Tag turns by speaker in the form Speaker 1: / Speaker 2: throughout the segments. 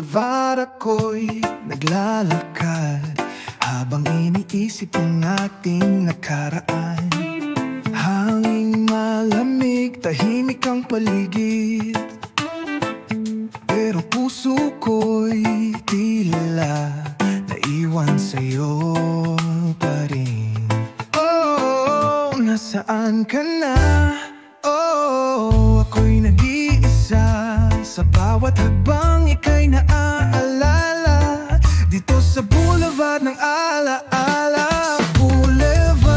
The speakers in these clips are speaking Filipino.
Speaker 1: boulevard ako'y naglalakad, habang iniisip ang ating nakaraan. Hangin malamig, tahimik ang paligid, pero puso ko'y tila naiwan sa'yo pa rin. Oh, nasaan ka na? Oh, ako'y nag-iisa, sa bawat hakbang ika'y naaalala, dito sa boulevard ng alaala. Sa boulevard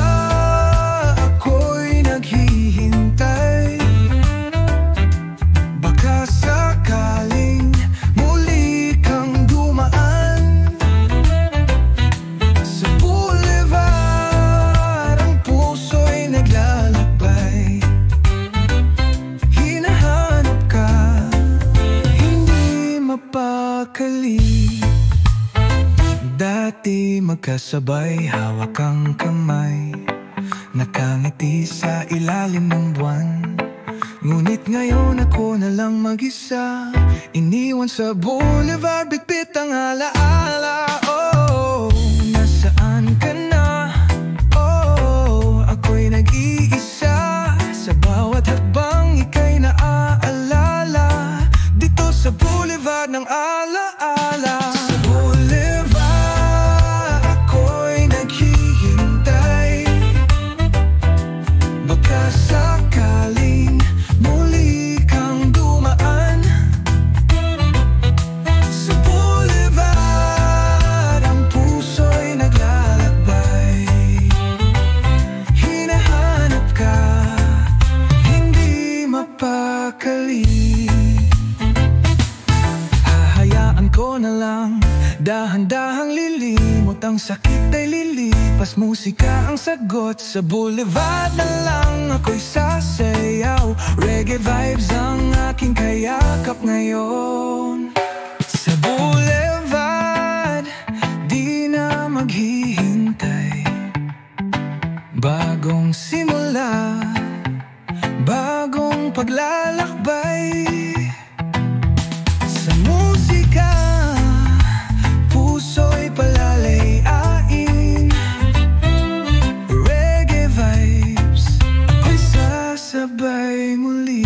Speaker 1: ako'y naghihintay, baka sakaling muli kang dumaan. Sa boulevard ang puso'y naglalakbay, hinahanap ka, hindi mapakali. Dati magkasabay, hawak ang kamay, nakangiti sa ilalim ng buwan. Ngunit ngayon ako na lang mag-isa, iniwan sa boulevard, bitbit ang alaala. Oh, nasaan ka na? Oh, ako'y nag-iisa, sa bawat hakbang ika'y naaalala, dito sa boulevard ng alaala. Sa boulevard ako'y naghihintay, baka sakaling muli kang dumaan. Sa boulevard ang puso'y naglalakbay, hinahanap ka, hindi mapakali. Hahayaan ko na lang, dahan-dahang lilimot ang sakit ay lilipas, musika ang sagot. Sa boulevard na lang ako'y sasayaw, reggae vibes ang aking kayakap ngayon. Sa boulevard, di na maghihintay, bagong simula, bagong paglalakbay. Sa musika, puso'y palalayain, reggae vibes ako'y sasabay muli.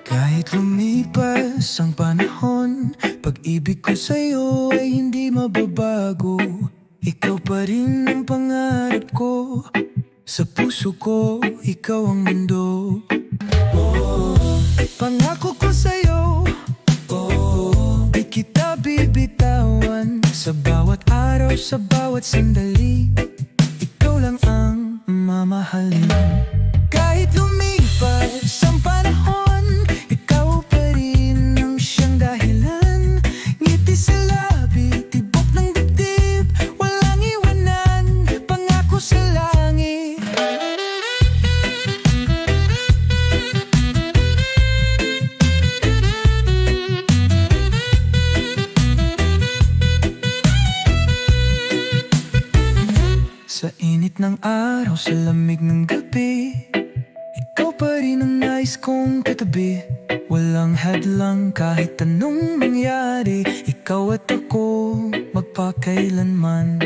Speaker 1: Kahit lumipas ang panahon, pag-ibig ko sa'yo ay hindi mababago. Ikaw pa rin ang pangarap ko, sa puso ko, ikaw ang mundo. Pangako ko sa'yo, di kita bibitawan, sa bawat araw, sa bawat sandali, ikaw lang ang mamahalin. Kahit lumipas ang panahon, ikaw pa rin ang siyang dahilan. Ngiti sa labi, tibok ng dibdib, walang iwanan, pangako sa langit. Sa init ng araw, sa lamig ng gabi, ikaw pa rin ang nais kong katabi. Walang hadlang kahit anong mangyari, ikaw at ako magpakailanman.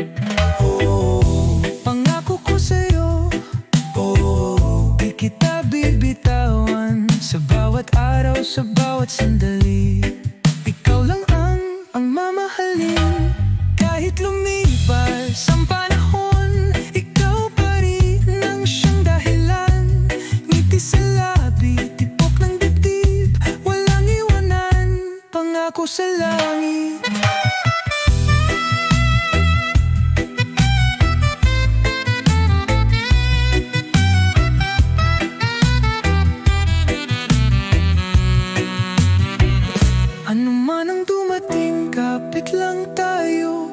Speaker 1: Pangako ko sa'yo, di kita bibitawan, sa bawat araw, sa bawat sandali, ikaw lang ang mamahalin. Kahit lumipas ang panahon, ikaw pa rin ang siyang dahilan. Ngiti sa labi, tibok ng dibdib, walang iwanan, pangako ko sa langit. Ano man ang dumating, kapit lang tayo.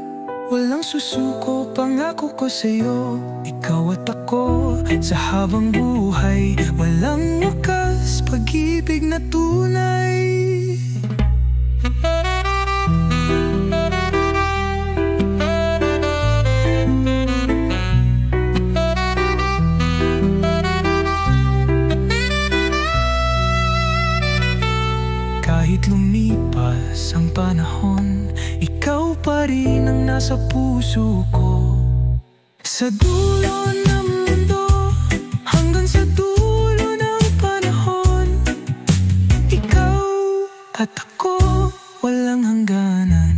Speaker 1: Walang susuko, pangako ko sa'yo. Ikaw at ako, sa habang buhay, walang wakas, pag-ibig na tunay. Kahit lumipas ang panahon, ikaw pa rin ang nasa puso ko. Sa dulo ng mundo, hanggang sa dulo ng panahon, ikaw at ako, walang hangganan.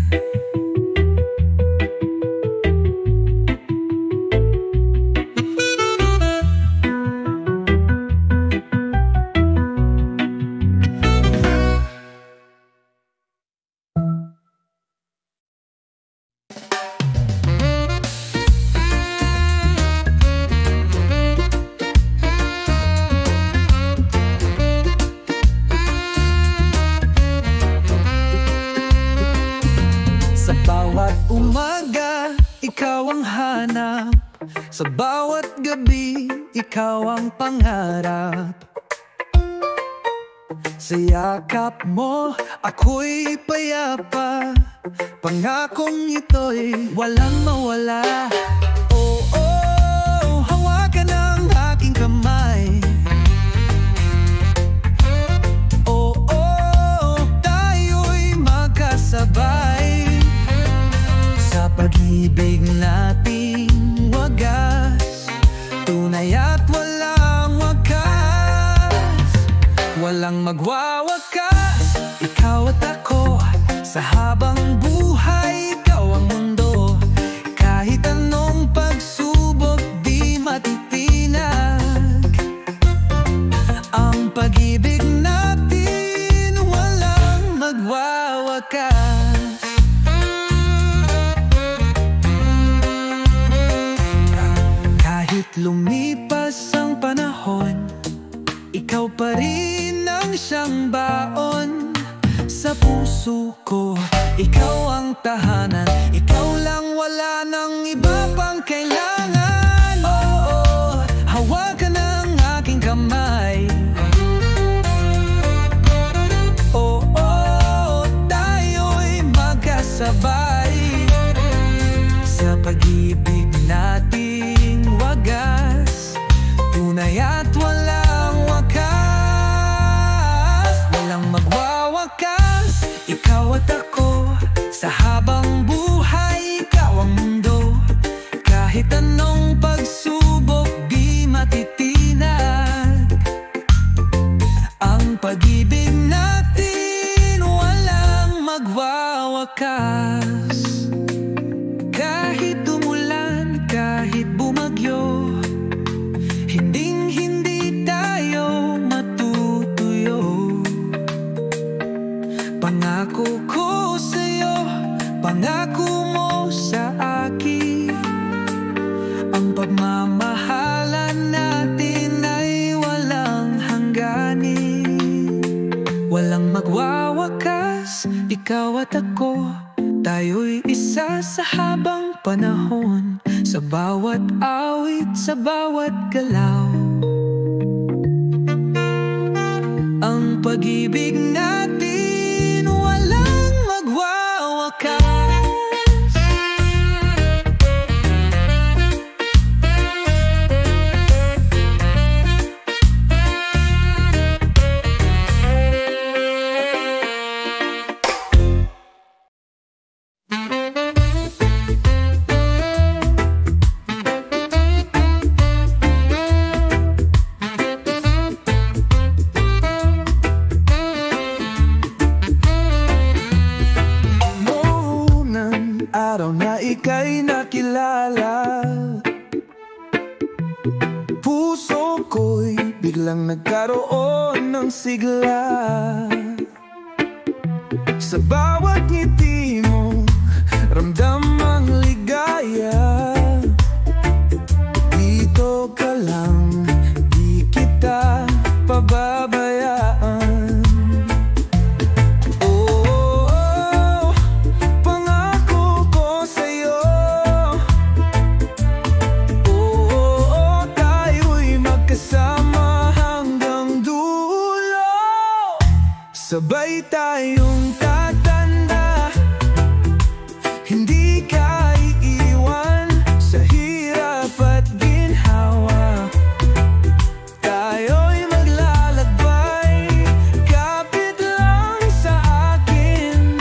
Speaker 1: Umaga, ikaw ang hanap. Sa bawat gabi, ikaw ang pangarap. Sa yakap mo, ako'y payapa. Pangakong ito'y walang mawala. Oh, oh, hawakan ang aking kamay. Oh, oh, tayo'y magkasabay. Sa pag-ibig nating wagas, tunay at walang wakas. Walang magwawakas, ikaw at ako. Sa habang buhay, ikaw ang mundo. Kahit anong pagsubok, di matitinag. Ang pag-ibig natin, walang magwawakas. Lumipas ang panahon, ikaw pa rin ang siyang baon. Sa puso ko, ikaw ang tahanan. Ikaw lang, wala nang iba pang kailangan. Oh, oh, hawakan ang aking kamay. Oh, oh, tayo'y magkasabay. Sa pag-ibig nating wagas, tunay at walang wakas. Walang magwawakas, ikaw at ako. Sa habang buhay, ikaw ang mundo. Kahit anong pagsubok, di matitinag. Ang pag-ibig natin, walang magwawakas. Kahit umulan, kahit bumagyo, hinding-hindi tayo matutuyo. Pangako ko sa'yo, pangako mo sa akin. Ang pagmamahalan natin ay walang hangganin. Walang magwawakas, ikaw at ako. Tayo'y isa sa habang panahon. Sa bawat awit, sa bawat galaw. Ang pag-ibig natin, walang magwawakas. Araw na ika'y nakilala, puso ko'y biglang nagkaroon ng sigla. Sa bawat ngiti mo, ramdam ang ligaya. Dito ka lang, di kita pababayaan. Oh, pangako ko sa'yo. Oh, tayo'y magkasama hanggang dulo. Sabay tayong tatanda, hindi ka iiwan sa hirap at ginhawa. Tayo'y maglalakbay, kapit lang sa akin.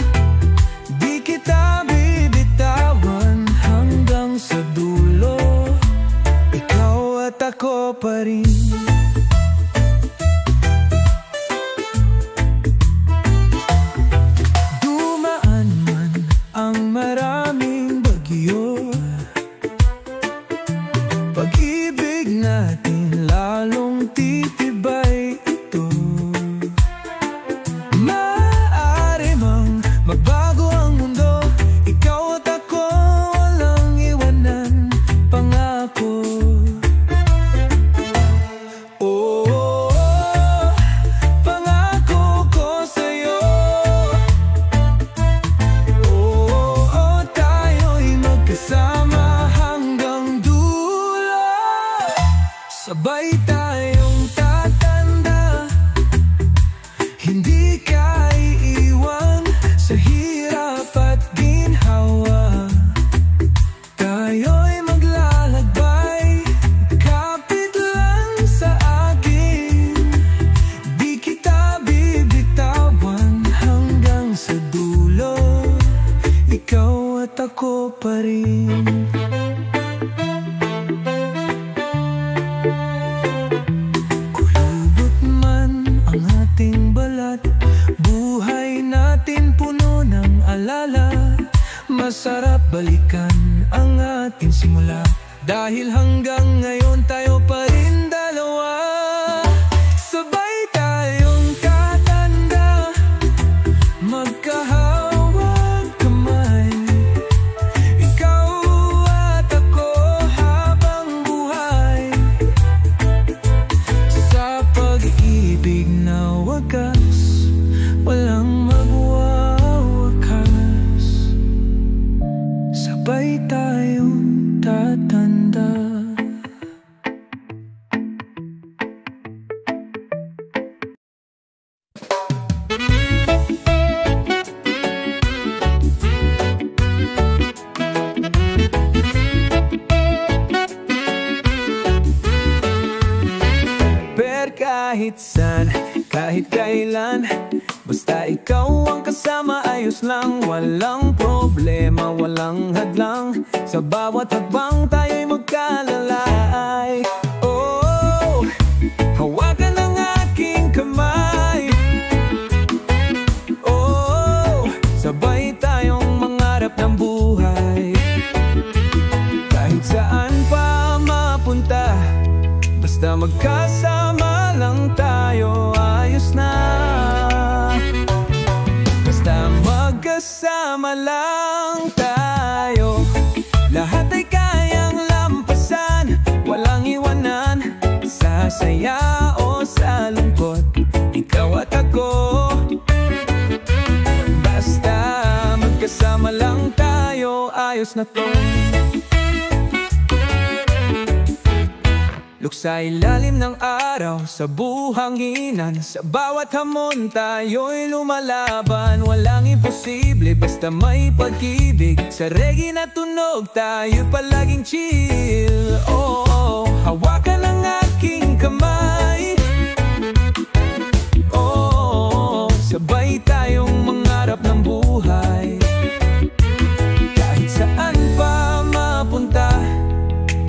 Speaker 1: Di kita bibitawan hanggang sa dulo. Ikaw at ako pa rin. Maraming bagyo, pag-ibig natin lalong titibay ito. Maaari mang magbago ang mundo, ikaw at ako walang iwanan, pangako. Oh, pangako ko sa'yo. Kasama hanggang dulo. Sabay tayong tatanda, hindi ka iiwan sa hirap at ginhawa. Tayo'y maglalakbay, kapit lang sa akin. Di kita bibitawan hanggang sa dulo. Ikaw at ako pa rin. Kulubot man ang ating balat, buhay natin puno ng alala. Masarap balikan ang ating simula, dahil hanggang ngayon tayo pa rin dalawa. Sabay tayong tatanda, magkahawag kamay. Ikaw at ako habang buhay, sa pag-ibig na wagas, walang magwawakas. Sabay tayong tatanda. Kahit saan, kahit kailan, basta ikaw ang kasama, ayos lang. Walang problema, walang hadlang, sa bawat hakbang tayo'y magkalalay. Oh, hawakan ang aking kamay. Oh, sabay tayong mangarap ng buhay. Kahit saan pa mapunta, basta magkasama lang tayo, ayos na. Basta magkasama lang tayo, lahat ay kayang lampasan, walang iwanan, sa saya o sa lungkot, ikaw at ako. Basta magkasama lang tayo, ayos na to. Luksa ilalim ng araw, sa buhanginan, sa bawat hamon tayo'y lumalaban. Walang imposible, basta may pag-ibig, sa reggae na tunog tayo'y palaging chill. Oh, hawakan ang aking kamay. Oh, sabay tayong mangarap ng buhay. Kahit saan pa mapunta,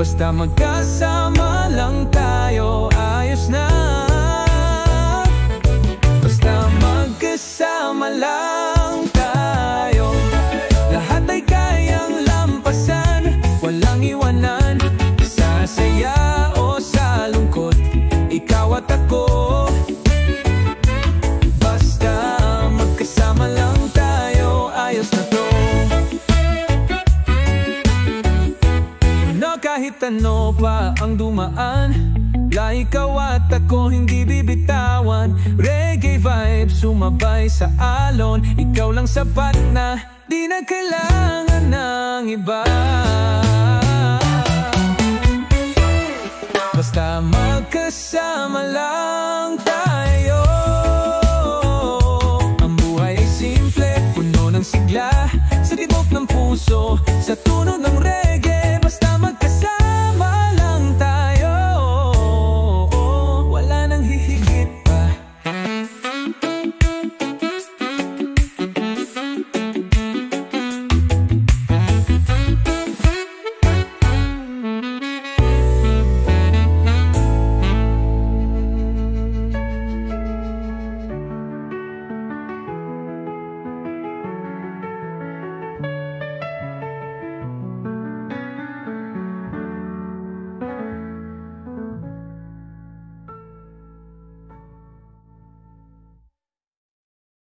Speaker 1: basta magkasama lang tayo, ayos na. Basta magkasama lang tayo, lahat ay kayang lampasan, walang iwanan, sa saya o sa lungkot, ikaw at ako. Basta magkasama lang tayo. kahit ano pa ang dumaan. La ikaw at ako hindi bibitawan. Reggae vibes sumabay sa alon. Ikaw lang sapat na, di na kailangan ng iba. Basta magkasama lang tayo. Ang buhay ay simple, puno ng sigla, sa tibok ng puso, sa tunog ng